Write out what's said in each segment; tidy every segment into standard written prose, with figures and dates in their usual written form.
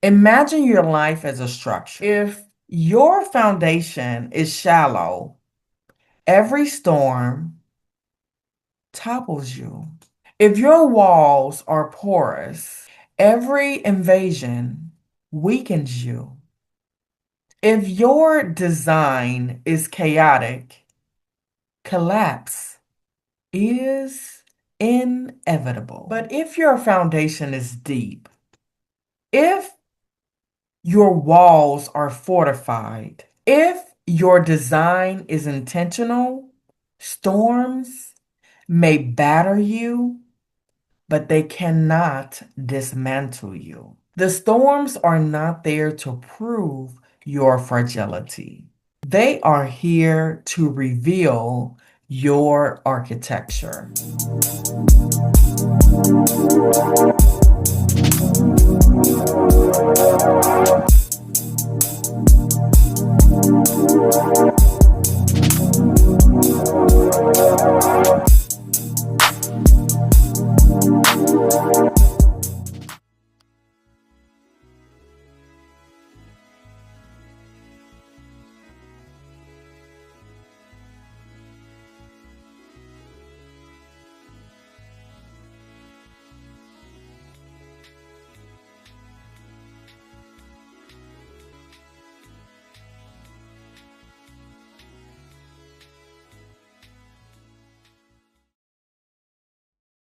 Imagine your life as a structure. If your foundation is shallow, every storm topples you. If your walls are porous, every invasion weakens you. If your design is chaotic, collapse is inevitable. But if your foundation is deep, if your walls are fortified, if your design is intentional, storms may batter you, but they cannot dismantle you. The storms are not there to prove your fragility. They are here to reveal your architecture.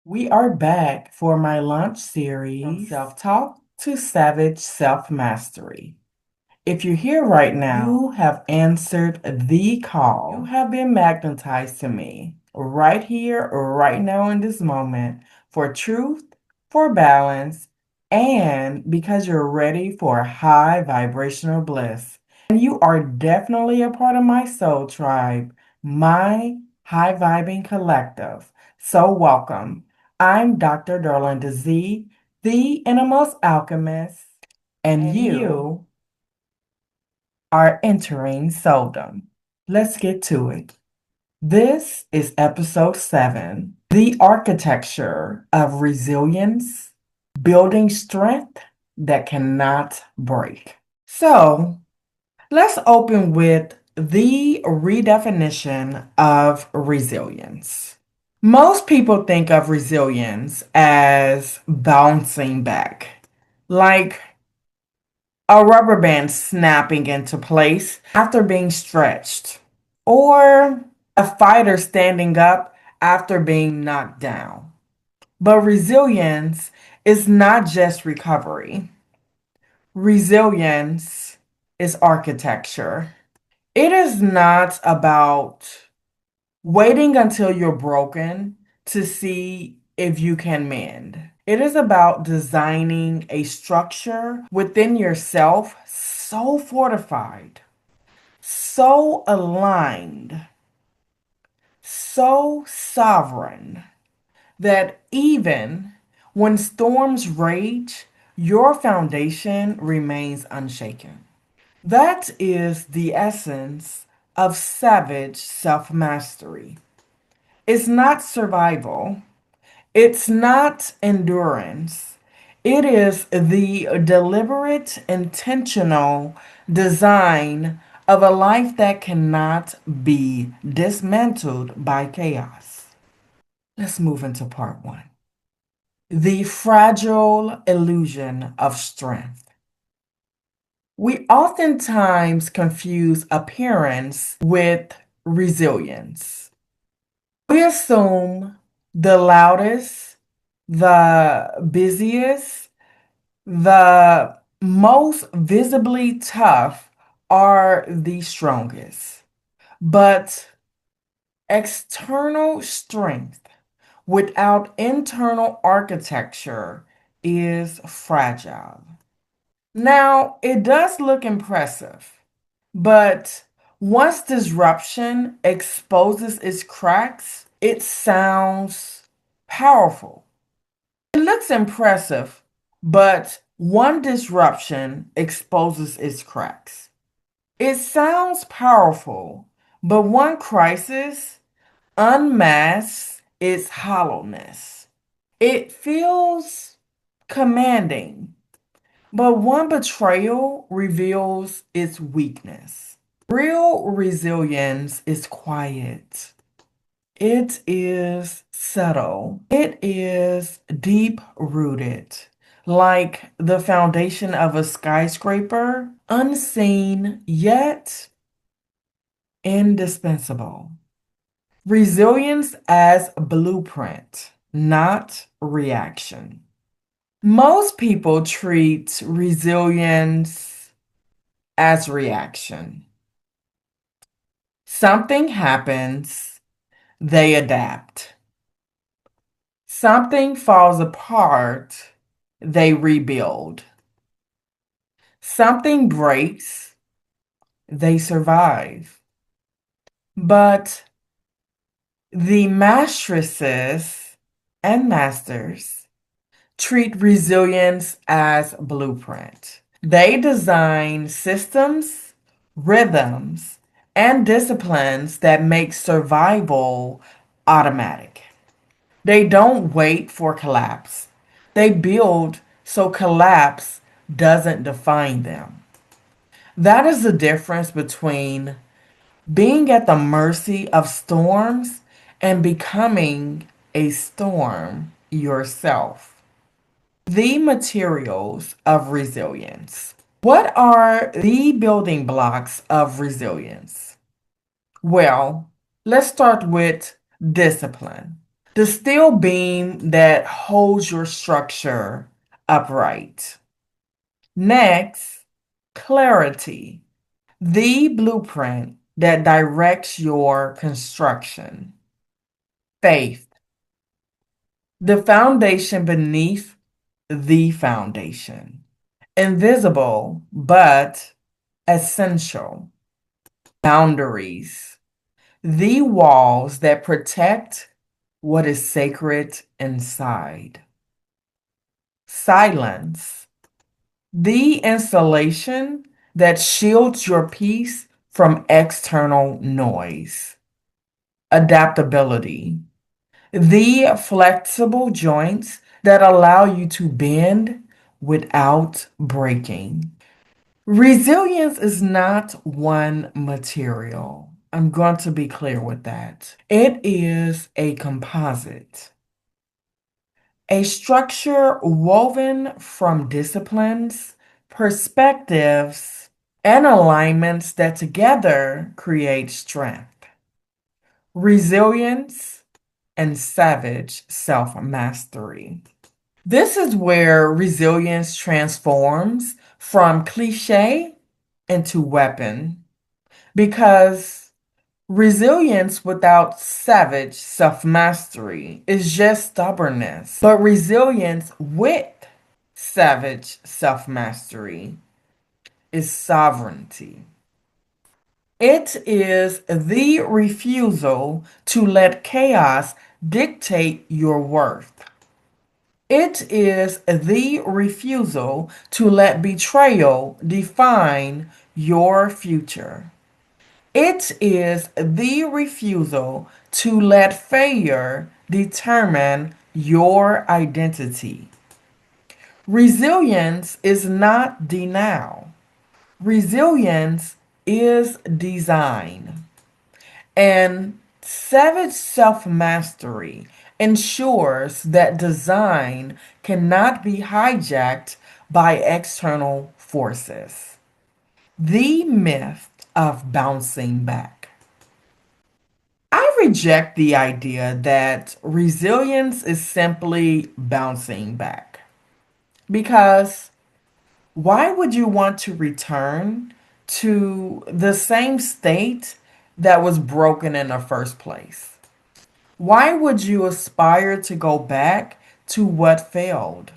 We are back for my launch series, From Self-Talk to Savage Self-Mastery. If you're here right now, you have answered the call. You have been magnetized to me right here, right now in this moment for truth, for balance, and because you're ready for high vibrational bliss. And you are definitely a part of my soul tribe, my high vibing collective. So welcome. I'm Dr. Darlinda Z, the Enhermost Alchemist, and you are entering SoulDom. Let's get to it. This is episode 7, The Architecture of Resilience, Building Strength That Cannot Break. So, let's open with the redefinition of resilience. Most people think of resilience as bouncing back, like a rubber band snapping into place after being stretched, or a fighter standing up after being knocked down. But resilience is not just recovery, resilience is architecture. It is not about waiting until you're broken to see if you can mend. It is about designing a structure within yourself so fortified, so aligned, so sovereign that even when storms rage, your foundation remains unshaken. That is the essence of savage self mastery. It's not survival, it's not endurance. It is the deliberate, intentional design of a life that cannot be dismantled by chaos. Let's move into part 1. The fragile illusion of strength. We oftentimes confuse appearance with resilience. We assume the loudest, the busiest, the most visibly tough are the strongest. But external strength without internal architecture is fragile. Now, it does look impressive, but once disruption exposes its cracks, it sounds powerful. It looks impressive, but one disruption exposes its cracks. It sounds powerful, but one crisis unmasks its hollowness. It feels commanding, But one betrayal reveals its weakness. Real resilience is quiet. It is subtle. It is deep rooted. Like the foundation of a skyscraper, unseen yet indispensable. Resilience as blueprint, not reaction. Most people treat resilience as reaction. Something happens, they adapt. Something falls apart, they rebuild. Something breaks, they survive. But the mastresses and masters treat resilience as blueprint. They design systems, rhythms, and disciplines that make survival automatic. They don't wait for collapse. They build so collapse doesn't define them. That is the difference between being at the mercy of storms and becoming a storm yourself. The materials of resilience. What are the building blocks of resilience? Well, let's start with discipline. The steel beam that holds your structure upright. Next, clarity. The blueprint that directs your construction. Faith. The foundation beneath the foundation. Invisible, but essential. Boundaries. The walls that protect what is sacred inside. Silence. The insulation that shields your peace from external noise. Adaptability. The flexible joints that allow you to bend without breaking. Resilience is not one material. I'm going to be clear with that. It is a composite, a structure woven from disciplines, perspectives, and alignments that together create strength, resilience, and savage self mastery. This is where resilience transforms from cliche into weapon because resilience without savage self mastery is just stubbornness, but resilience with savage self mastery is sovereignty. It is the refusal to let chaos dictate your worth. It is the refusal to let betrayal define your future. It is the refusal to let failure determine your identity. Resilience is not denial. Resilience is design. And savage self mastery ensures that design cannot be hijacked by external forces. The myth of bouncing back. I reject the idea that resilience is simply bouncing back. Because why would you want to return to the same state that was broken in the first place? Why would you aspire to go back to what failed?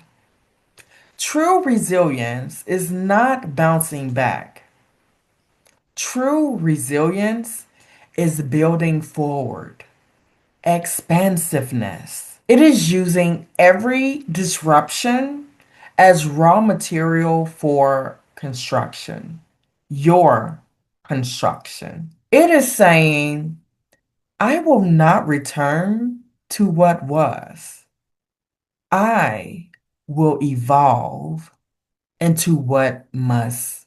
True resilience is not bouncing back. True resilience is building forward, expansiveness. It is using every disruption as raw material for construction, your construction. It is saying, I will not return to what was. I will evolve into what must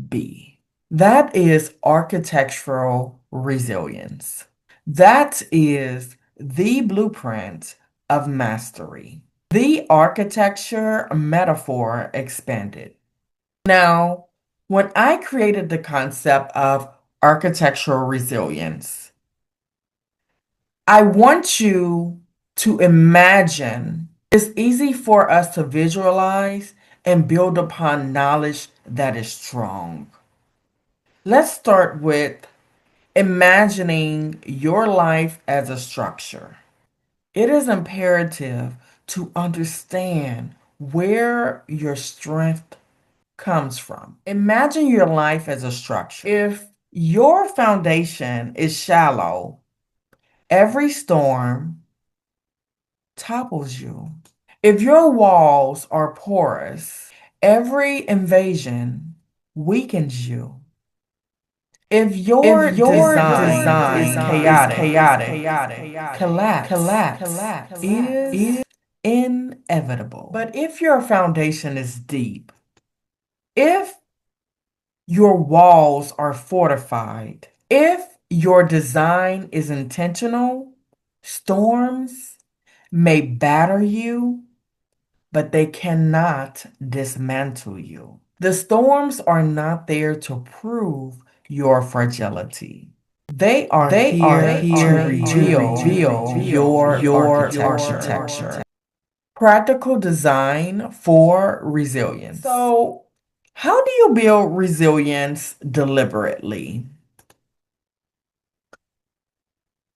be. That is architectural resilience. That is the blueprint of mastery. The architecture metaphor expanded. Now, when I created the concept of architectural resilience, I want you to imagine it's easy for us to visualize and build upon knowledge that is strong. Let's start with imagining your life as a structure. It is imperative to understand where your strength comes from. Imagine your life as a structure. If your foundation is shallow, every storm topples you. If your walls are porous, every invasion weakens you. If your design is chaotic, collapse is inevitable. But if your foundation is deep, if your walls are fortified, if your design is intentional, storms may batter you, but they cannot dismantle you. The storms are not there to prove your fragility. They are here to reveal your architecture. Practical design for resilience. So, how do you build resilience deliberately?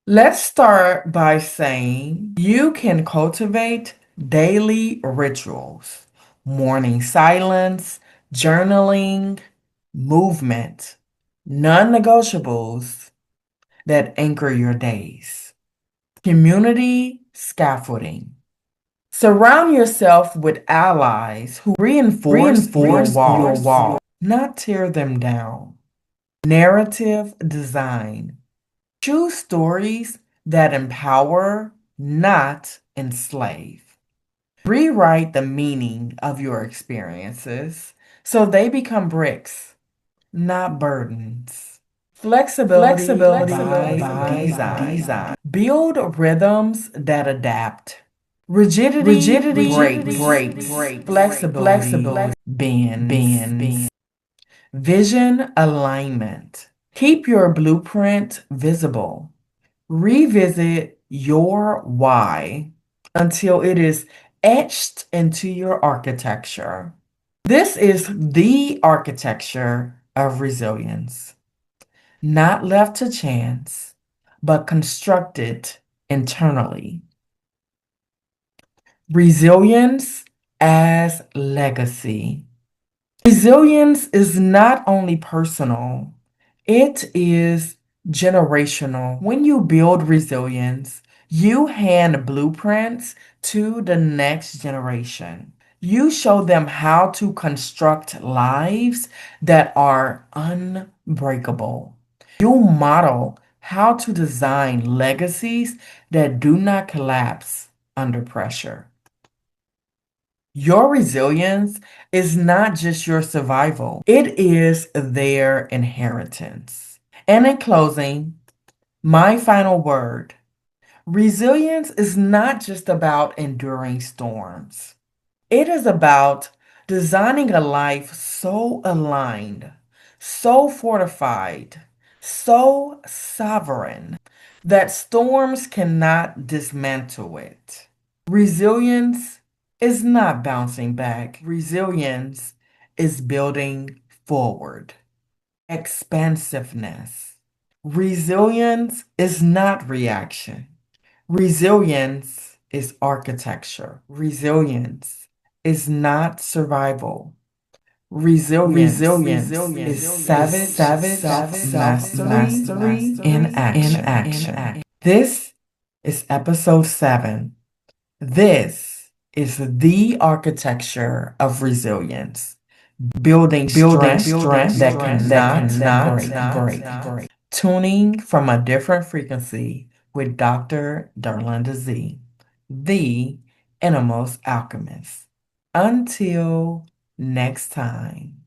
Let's start by saying you can cultivate daily rituals, morning silence, journaling, movement, non-negotiables that anchor your days. Community scaffolding. Surround yourself with allies who reinforce your walls, not tear them down. Narrative design. Choose stories that empower, not enslave. Rewrite the meaning of your experiences so they become bricks, not burdens. Flexibility by design. Build rhythms that adapt. Rigidity breaks. Flexibility bends. Vision alignment. Keep your blueprint visible. Revisit your why until it is etched into your architecture. This is the architecture of resilience, not left to chance, but constructed internally. Resilience as legacy. Resilience is not only personal, it is generational. When you build resilience, you hand blueprints to the next generation. You show them how to construct lives that are unbreakable. You model how to design legacies that do not collapse under pressure. Your resilience is not just your survival, it is their inheritance. And in closing, my final word, resilience is not just about enduring storms. It is about designing a life so aligned, so fortified, so sovereign that storms cannot dismantle it. Resilience is not bouncing back. Resilience is building forward. Expansiveness. Resilience is not reaction. Resilience is architecture. Resilience is not survival. Resilience is savage self-mastery in action. This is episode 7. This is the architecture of resilience, building strength that cannot break. Tuning from a different frequency with Dr. Darlinda Z, the Enhermost Alchemist. Until next time.